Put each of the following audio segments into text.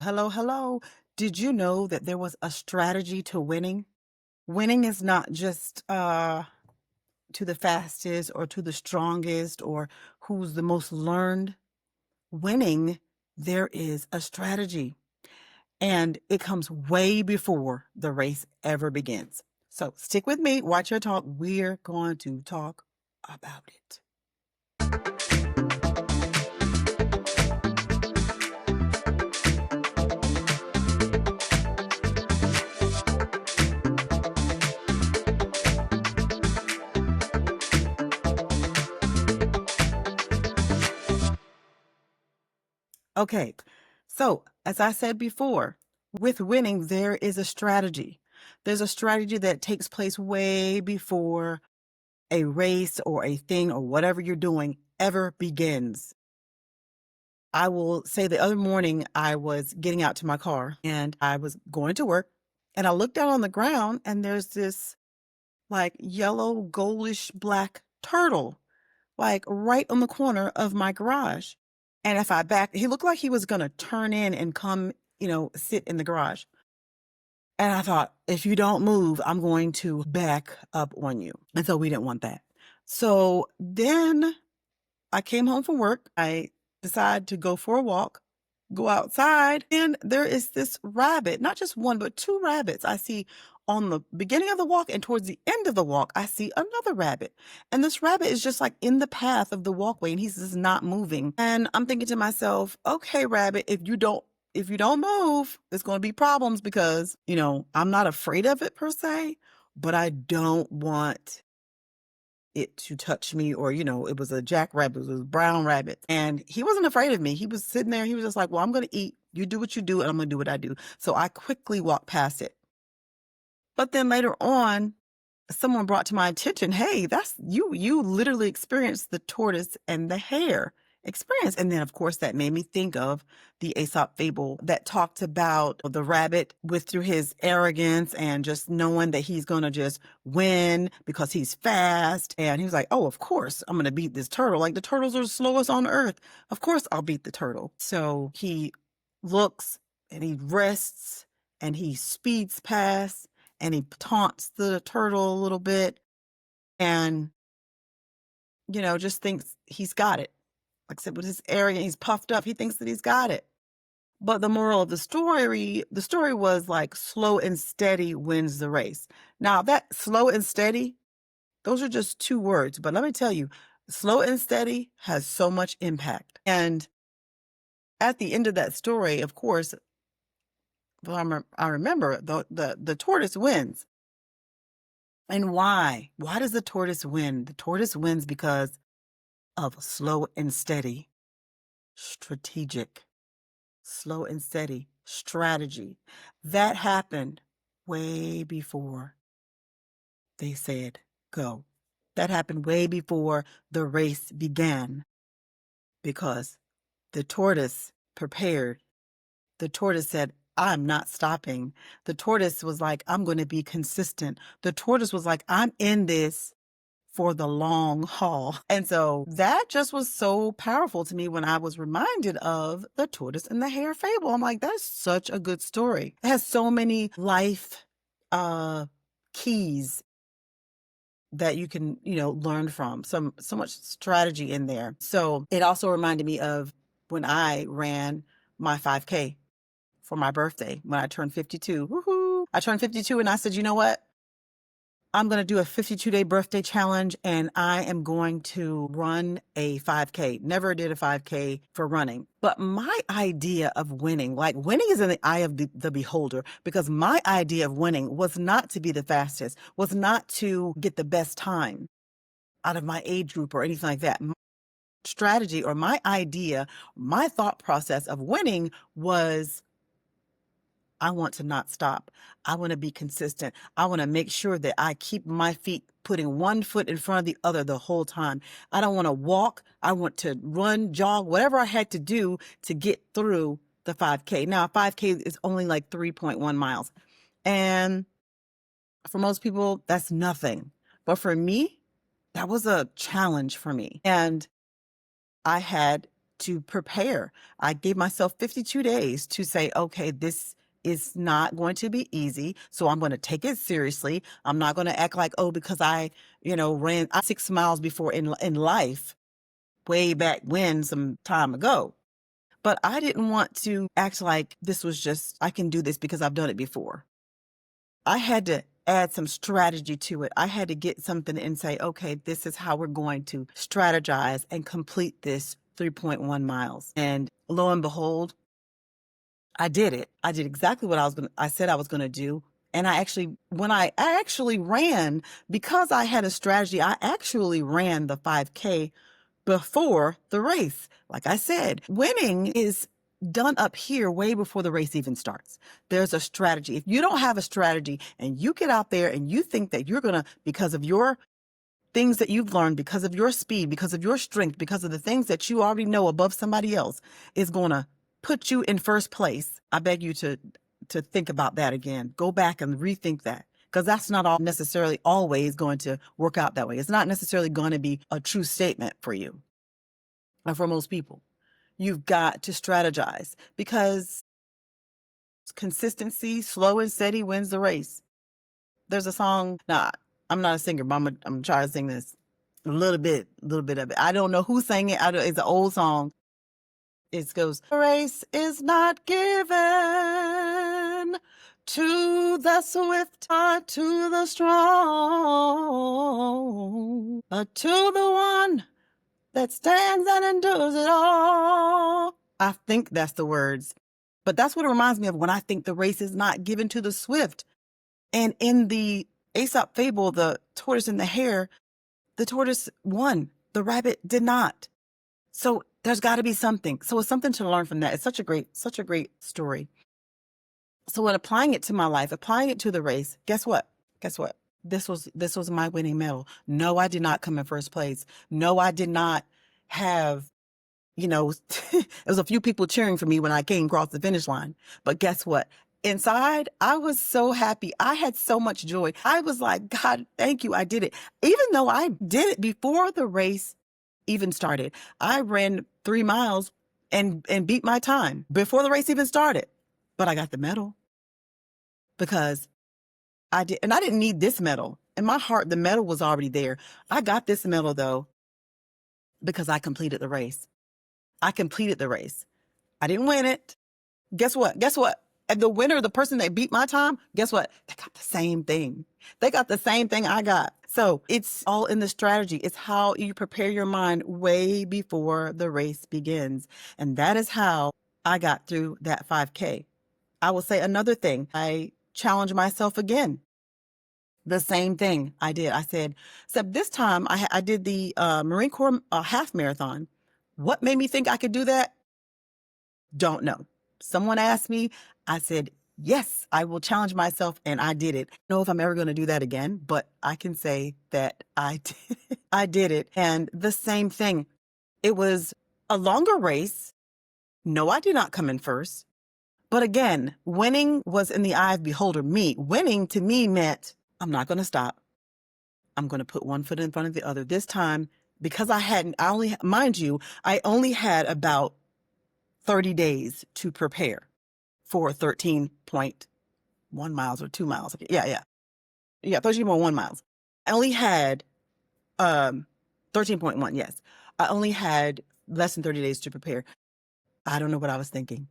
Hello, hello. Did you know that there was a strategy to winning? Winning is not just to the fastest or to the strongest or who's the most learned. Winning, there is a strategy, and it comes way before the race ever begins. So stick with me, watch your talk. We're going to talk about it. Okay, so as I said before, with winning, there is a strategy. There's a strategy that takes place way before a race or a thing or whatever you're doing ever begins. I will say the other morning I was getting out to my car and I was going to work and I looked down on the ground and there's this like yellow, goldish black turtle, like right on the corner of my garage. And if I back, he looked like he was going to turn in and come, sit in the garage. And I thought, if you don't move, I'm going to back up on you. And so we didn't want that. So then I came home from work. I decided to go for a walk, go outside, and there is this rabbit, not just one, but two rabbits. I see on the beginning of the walk and towards the end of the walk, I see another rabbit. And this rabbit is just like in the path of the walkway and he's just not moving. And I'm thinking to myself, okay, rabbit, if you don't move, there's going to be problems because, I'm not afraid of it per se, but I don't want it to touch me or, it was a jackrabbit, it was a brown rabbit. And he wasn't afraid of me. He was sitting there. He was just like, well, I'm going to eat. You do what you do and I'm going to do what I do. So I quickly walked past it. But then later on, someone brought to my attention, hey, that's you literally experienced the tortoise and the hare experience. And then of course that made me think of the Aesop fable that talked about the rabbit with through his arrogance and just knowing that he's going to just win because he's fast. And he was like, oh, of course I'm going to beat this turtle. Like the turtles are the slowest on earth. Of course I'll beat the turtle. So he looks and he rests and he speeds past and he taunts the turtle a little bit and, just thinks he's got it. Like I said, with his arrogance, he's puffed up. He thinks that he's got it. But the moral of the story was like slow and steady wins the race. Now that slow and steady, those are just two words. But let me tell you, slow and steady has so much impact. And at the end of that story, of course, I remember the tortoise wins. And why? Why does the tortoise win? The tortoise wins because of slow and steady, strategic, slow and steady strategy. That happened way before they said go. That happened way before the race began because the tortoise prepared. The tortoise said, I'm not stopping. The tortoise was like, I'm going to be consistent. The tortoise was like, I'm in this for the long haul. And so that just was so powerful to me when I was reminded of the tortoise and the hare fable. I'm like, that's such a good story. It has so many life keys that you can, learn from. So much strategy in there. So it also reminded me of when I ran my 5K for my birthday when I turned 52. Woohoo! I turned 52 and I said, you know what? I'm going to do a 52-day birthday challenge and I am going to run a 5K. Never did a 5K for running. But my idea of winning, like winning is in the eye of the beholder, because my idea of winning was not to be the fastest, was not to get the best time out of my age group or anything like that. My strategy or my idea, my thought process of winning was I want to not stop. I want to be consistent. I want to make sure that I keep my feet putting one foot in front of the other the whole time. I don't want to walk. I want to run, jog, whatever I had to do to get through the 5K. Now, 5K is only like 3.1 miles. And for most people, that's nothing. But for me, that was a challenge for me. And I had to prepare. I gave myself 52 days to say, okay, this is not going to be easy. So I'm going to take it seriously. I'm not going to act like, oh, because I, ran 6 miles before in life, way back when, some time ago. But I didn't want to act like this was just, I can do this because I've done it before. I had to add some strategy to it. I had to get something and say, okay, this is how we're going to strategize and complete this 3.1 miles. And lo and behold, I did it. I did exactly what I said I was going to do. And when I actually ran, because I had a strategy, I actually ran the 5K before the race. Like I said, winning is done up here way before the race even starts. There's a strategy. If you don't have a strategy and you get out there and you think that you're going to, because of your things that you've learned, because of your speed, because of your strength, because of the things that you already know above somebody else, is going to put you in first place, I beg you to think about that again. Go back and rethink that, because that's not all necessarily always going to work out that way. It's not necessarily going to be a true statement for you or for most people. You've got to strategize, because consistency, slow and steady, wins the race. There's a song. Now, I'm not a singer, but I'm trying to sing this a little bit of it. I don't know who sang it. It's an old song. It goes, "The race is not given to the swift or to the strong, but to the one that stands and endures it all." I think that's the words. But that's what it reminds me of when I think the race is not given to the swift. And in the Aesop fable, the tortoise and the hare, the tortoise won. The rabbit did not. So there's got to be something. So it's something to learn from that. It's such a great story. So when applying it to my life, applying it to the race, guess what? This was my winning medal. No, I did not come in first place. No, I did not have, there was a few people cheering for me when I came across the finish line. But guess what? Inside, I was so happy. I had so much joy. I was like, God, thank you. I did it. Even though I did it before the race even started. I ran 3 miles and beat my time before the race even started. But I got the medal because I did. And I didn't need this medal. In my heart, the medal was already there. I got this medal, though, because I completed the race. I completed the race. I didn't win it. Guess what? And the winner, the person that beat my time, guess what? They got the same thing. They got the same thing I got. So it's all in the strategy. It's how you prepare your mind way before the race begins. And that is how I got through that 5K. I will say another thing. I challenged myself again. The same thing I did. I said, except this time I did the Marine Corps half marathon. What made me think I could do that? Don't know. Someone asked me, I said, yes, I will challenge myself, and I did it. I don't know if I'm ever going to do that again, but I can say that I did. I did it. And the same thing. It was a longer race. No, I did not come in first. But again, winning was in the eye of the beholder. Me. Winning to me meant I'm not going to stop. I'm going to put one foot in front of the other. This time, because I only had about 30 days to prepare for 13.1 miles or 2 miles. Yeah, 13.1 miles. I only had 13.1, yes. I only had less than 30 days to prepare. I don't know what I was thinking.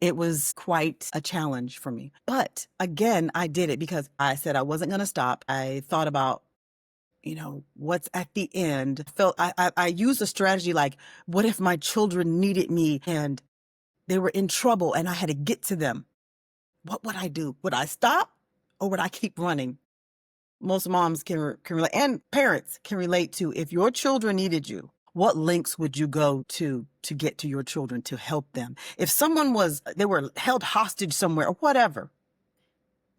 It was quite a challenge for me. But again, I did it because I said I wasn't going to stop. I thought about, what's at the end. I used a strategy like, what if my children needed me and they were in trouble and I had to get to them? What would I do? Would I stop or would I keep running? Most moms can relate, and parents can relate to, if your children needed you, what lengths would you go to get to your children, to help them? If they were held hostage somewhere or whatever.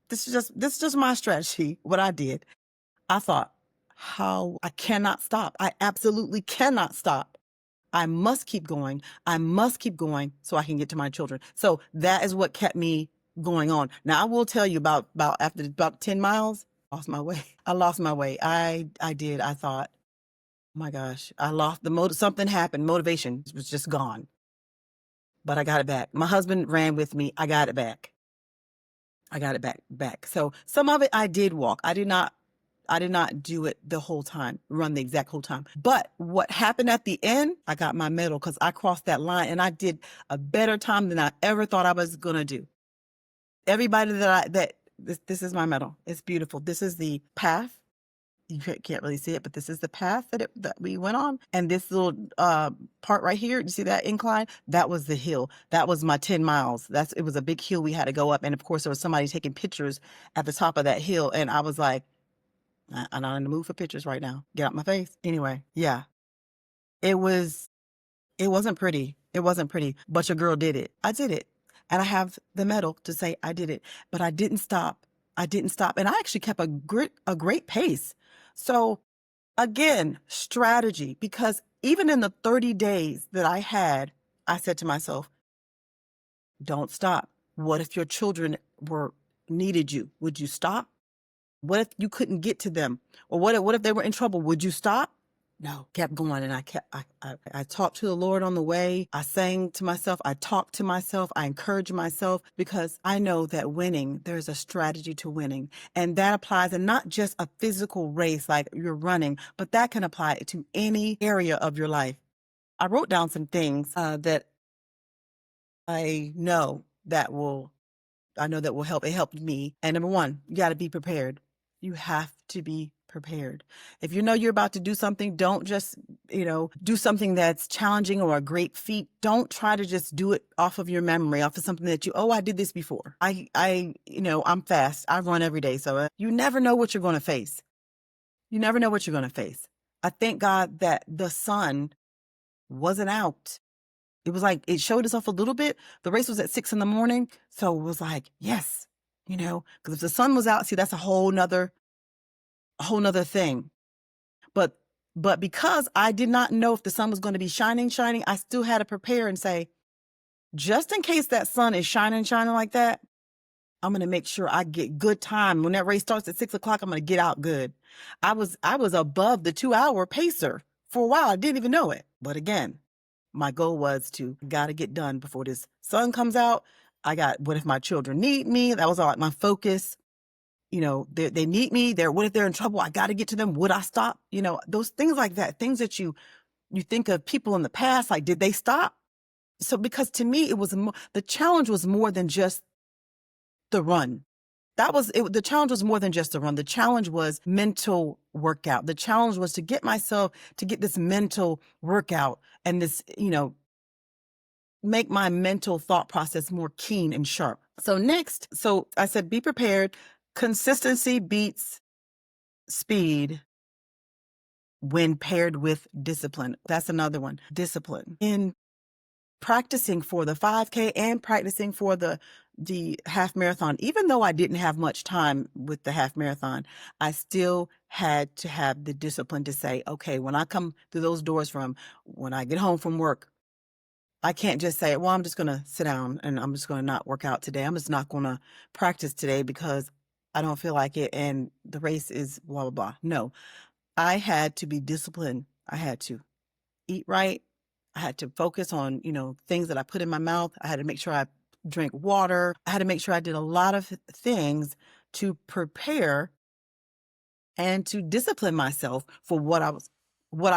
This is just my strategy, what I did. I thought, I cannot stop. I absolutely cannot stop. I must keep going. I must keep going so I can get to my children. So that is what kept me going on. Now, I will tell you after about 10 miles, I lost my way. I did. I thought, My gosh, I lost something happened. Motivation was just gone, but I got it back. My husband ran with me. I got it back. I got it back. So some of it I did walk. I did not do it the whole time, run the exact whole time. But what happened at the end, I got my medal because I crossed that line and I did a better time than I ever thought I was gonna do. Everybody this is my medal. It's beautiful. This is the path. You can't really see it, but this is the path that we went on. And this little part right here, you see that incline? That was the hill. That was my 10 miles. It was a big hill we had to go up. And of course, there was somebody taking pictures at the top of that hill. And I was like, I'm not in the mood for pictures right now. Get out my face. Anyway, yeah, it was, it wasn't pretty. It wasn't pretty, but your girl did it. I did it. And I have the medal to say I did it, but I didn't stop. I didn't stop. And I actually kept a great pace. So again, strategy, because even in the 30 days that I had, I said to myself, don't stop. What if your children needed you? Would you stop? What if you couldn't get to them? Or what if they were in trouble? Would you stop? No, kept going. And I talked to the Lord on the way. I sang to myself. I talked to myself. I encouraged myself because I know that winning, there's a strategy to winning. And that applies in not just a physical race like you're running, but that can apply to any area of your life. I wrote down some things that I know that will help. It helped me. And number one, you got to be prepared. You have to be prepared. If you know you're about to do something, don't just, do something that's challenging or a great feat. Don't try to just do it off of your memory, off of something that I did this before. I'm fast. I run every day. So you never know what you're going to face. You never know what you're going to face. I thank God that the sun wasn't out. It was like, it showed itself a little bit. The race was at 6 a.m. So it was like, yes, because if the sun was out, see, that's a whole nother thing. But because I did not know if the sun was going to be shining, I still had to prepare and say, just in case that sun is shining like that, I'm going to make sure I get good time. When that race starts at 6 o'clock, I'm going to get out good. I was above the 2-hour pacer for a while. I didn't even know it. But again, my goal was got to get done before this sun comes out. What if my children need me? That was all my focus. They need me. What if they're in trouble? I got to get to them. Would I stop? Those things like that, things that you think of people in the past, like, did they stop? So, because to me, the challenge was more than just the run. The challenge was more than just the run. The challenge was mental workout. The challenge was to get this mental workout and this, make my mental thought process more keen and sharp. So next, I said, be prepared. Consistency beats speed when paired with discipline. That's another one. Discipline. In practicing for the 5K and practicing for the half marathon, even though I didn't have much time with the half marathon, I still had to have the discipline to say, okay, when I come through those doors when I get home from work, I can't just say, well, I'm just going to sit down and I'm just going to not work out today. I'm just not going to practice today because I don't feel like it and the race is blah, blah, blah. No, I had to be disciplined. I had to eat right. I had to focus on, things that I put in my mouth. I had to make sure I drank water. I had to make sure I did a lot of things to prepare and to discipline myself for what I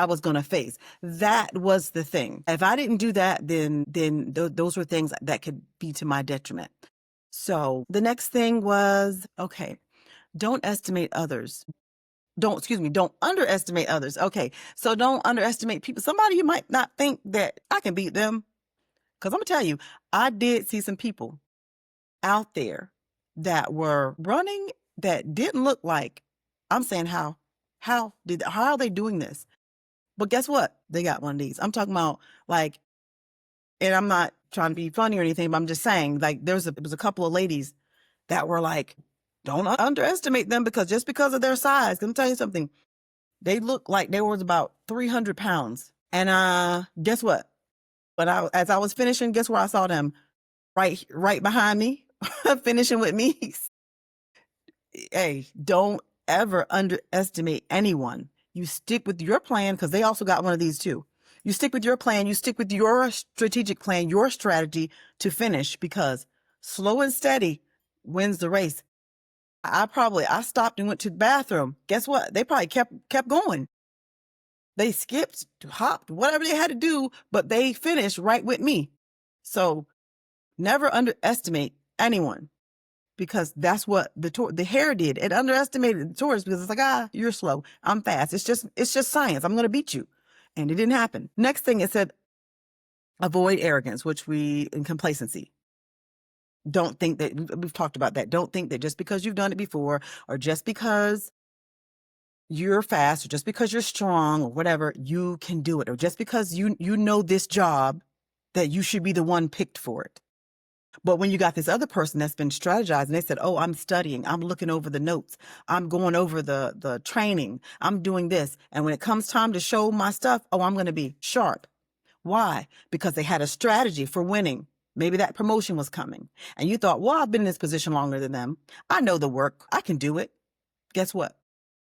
was going to face. That was the thing. If I didn't do that, then those were things that could be to my detriment. So the next thing was, okay, don't estimate others. Don't underestimate others. Okay. So don't underestimate people. Somebody you might not think that I can beat them. Cause I'm gonna tell you, I did see some people out there that were running that didn't look like, I'm saying how are they doing this? But guess what? They got one of these. I'm talking about like, and I'm not trying to be funny or anything, but I'm just saying like, there was a couple of ladies that were like, don't underestimate them just because of their size. Let me tell you something. They looked like they was about 300 pounds. And guess what? As I was finishing, guess where I saw them? Right behind me, finishing with me. Hey, don't ever underestimate anyone. You stick with your plan, because they also got one of these too. You stick with your plan. You stick with your strategic plan, your strategy to finish, because slow and steady wins the race. I stopped and went to the bathroom. Guess what? They probably kept going. They skipped, hopped, whatever they had to do, but they finished right with me. So never underestimate anyone, because that's what the hare did. It underestimated the tortoise, because it's like, you're slow, I'm fast. It's just science. I'm going to beat you. And it didn't happen. Next thing it said, avoid arrogance, and complacency. Don't think that, we've talked about that. Don't think that just because you've done it before, or just because you're fast, or just because you're strong, or whatever, you can do it. Or just because you know this job, that you should be the one picked for it. But when you got this other person that's been strategizing, they said, oh, I'm studying, I'm looking over the notes, I'm going over the training, I'm doing this. And when it comes time to show my stuff, oh, I'm going to be sharp. Why? Because they had a strategy for winning. Maybe that promotion was coming. And you thought, well, I've been in this position longer than them. I know the work. I can do it. Guess what?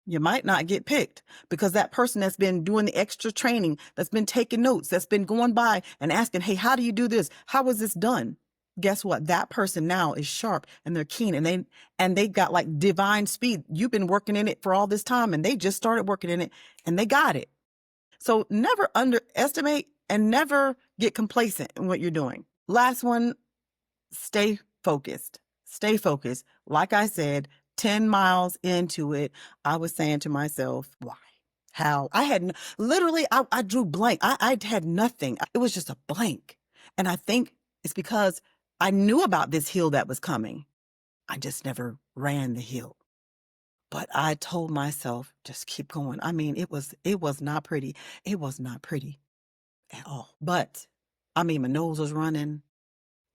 You might not get picked, because that person that's been doing the extra training, that's been taking notes, that's been going by and asking, hey, how do you do this? How was this done? Guess what? That person now is sharp, and they're keen, and they got like divine speed. You've been working in it for all this time, and they just started working in it, and they got it. So never underestimate, and never get complacent in what you're doing. Last one, stay focused. Stay focused. Like I said, 10 miles into it, I was saying to myself, why? How? I had literally, I drew blank. I had nothing. It was just a blank. And I think it's because I knew about this hill that was coming. I just never ran the hill. But I told myself, just keep going. I mean, it was not pretty. It was not pretty at all. But I mean, my nose was running.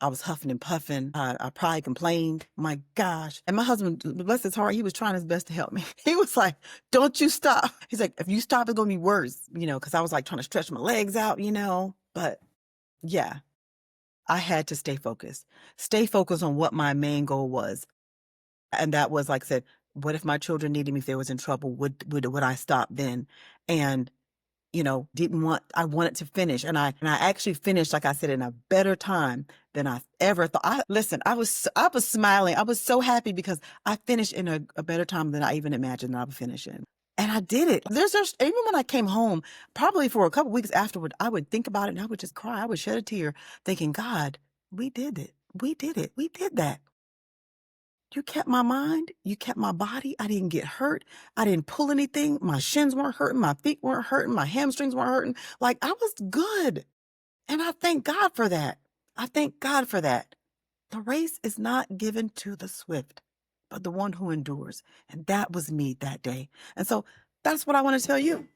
I was huffing and puffing. I probably complained. My gosh. And my husband, bless his heart, he was trying his best to help me. He was like, don't you stop. He's like, if you stop, it's going to be worse, because I was like trying to stretch my legs out, But yeah, I had to stay focused. Stay focused on what my main goal was. And that was, like I said, what if my children needed me, if they was in trouble? Would I stop then? And I wanted to finish. And I actually finished, like I said, in a better time than I ever thought. I was smiling. I was so happy, because I finished in a better time than I even imagined that I would finish in. And I did it. Even when I came home, probably for a couple weeks afterward, I would think about it, and I would just cry. I would shed a tear thinking, God, we did it. We did it. We did that. You kept my mind. You kept my body. I didn't get hurt. I didn't pull anything. My shins weren't hurting. My feet weren't hurting. My hamstrings weren't hurting. Like, I was good. And I thank God for that. I thank God for that. The race is not given to the swift, but the one who endures. And that was me that day. And so that's what I want to tell you.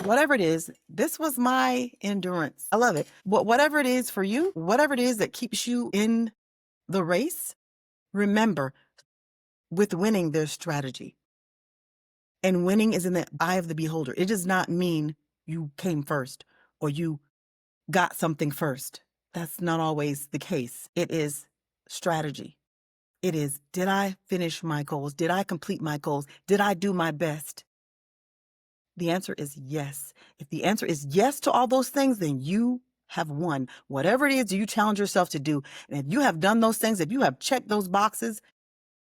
Whatever it is, this was my endurance. I love it. Whatever it is for you, whatever it is that keeps you in the race, remember, with winning, there's strategy. And winning is in the eye of the beholder. It does not mean you came first, or you got something first. That's not always the case. It is strategy. It is, did I finish my goals? Did I complete my goals? Did I do my best? The answer is yes. If the answer is yes to all those things, then you have won. Whatever it is you challenge yourself to do, and if you have done those things, if you have checked those boxes,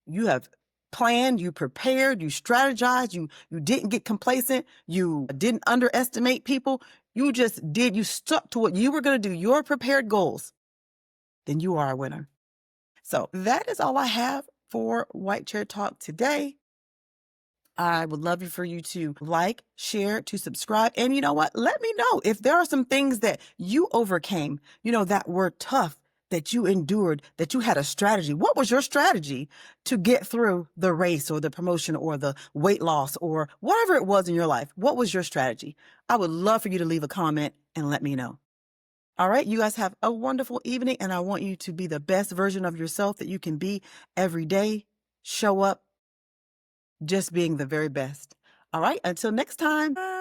you have planned, you prepared, you strategized, you didn't get complacent, you didn't underestimate people, you stuck to what you were going to do, your prepared goals, then you are a winner. So that is all I have for White Chair Talk today. I would love for you to like, share, to subscribe. And you know what? Let me know if there are some things that you overcame, that were tough, that you endured, that you had a strategy. What was your strategy to get through the race, or the promotion, or the weight loss, or whatever it was in your life? What was your strategy? I would love for you to leave a comment and let me know. All right, you guys have a wonderful evening, and I want you to be the best version of yourself that you can be every day. Show up just being the very best. All right, until next time. Bye.